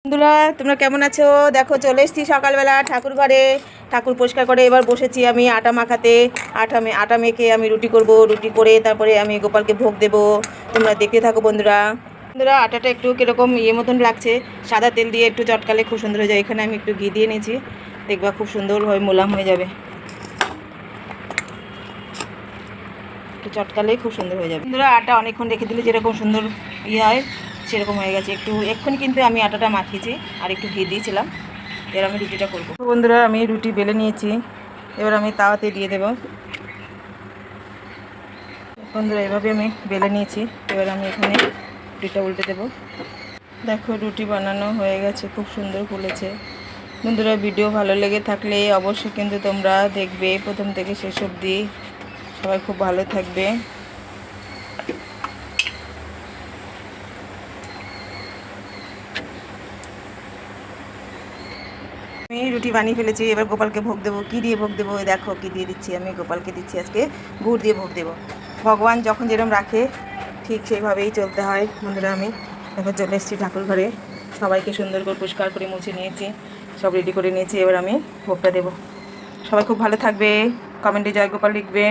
বন্ধুরা তোমরা কেমন আছো? দেখো চলে এসেছি সকালবেলা ঠাকুর ঘরে, ঠাকুর পরিষ্কার করে এবার বসেছি আমি আটা মাখাতে। আটা মেখে আমি রুটি করব, রুটি করে তারপরে আমি গোপালকে ভোগ দেব। তোমরা দেখতে থাকো বন্ধুরা। বন্ধুরা আটাটা একটু কীরকম মতন লাগছে, সাদা তেল দিয়ে একটু চটকালে খুব সুন্দর হয়ে যায়। এখানে আমি একটু ঘি দিয়ে নিয়েছি, দেখবা খুব সুন্দরভাবে মোলাম হয়ে যাবে। একটু চটকালেই খুব সুন্দর হয়ে যাবে। বন্ধুরা আটা অনেকক্ষণ রেখে দিলে যেরকম সুন্দর হয় সেরকম হয়ে গেছে। এক্ষুনি কিন্তু আমি আটাটা মাখিয়েছি আর একটু ঘি দিয়েছিলাম। এবার আমি রুটিটা করবো। বন্ধুরা আমি রুটি বেলে নিয়েছি, এবার আমি তাওয়াতে দিয়ে দেব। বন্ধুরা এভাবে আমি বেলে নিয়েছি, এবার আমি এখানে রুটিটা উল্টে দেব। দেখো রুটি বানানো হয়ে গেছে, খুব সুন্দর ফুলেছে। বন্ধুরা ভিডিও ভালো লেগে থাকলে অবশ্যই কিন্তু তোমরা দেখবে প্রথম থেকে শেষ অবধি। সবাই খুব ভালো থাকবে। আমি রুটি বানিয়ে ফেলেছি, এবার গোপালকে ভোগ দেবো। কী দিয়ে ভোগ দেবো? দেখো কী দিয়ে দিচ্ছি আমি গোপালকে। দিচ্ছি আজকে গুড় দিয়ে ভোগ দেবো। ভগবান যখন যেরকম রাখে ঠিক সেইভাবেই চলতে হয়। বন্ধুরা আমি দেখো চলে এসেছি ঠাকুর ঘরে, সবাইকে সুন্দর করে পরিষ্কার করে মুছে নিয়েছি, সব রেডি করে নিয়েছি। এবার আমি ভোগটা দেবো। সবাই খুব ভালো থাকবে, কমেন্টে জয় গোপাল লিখবে।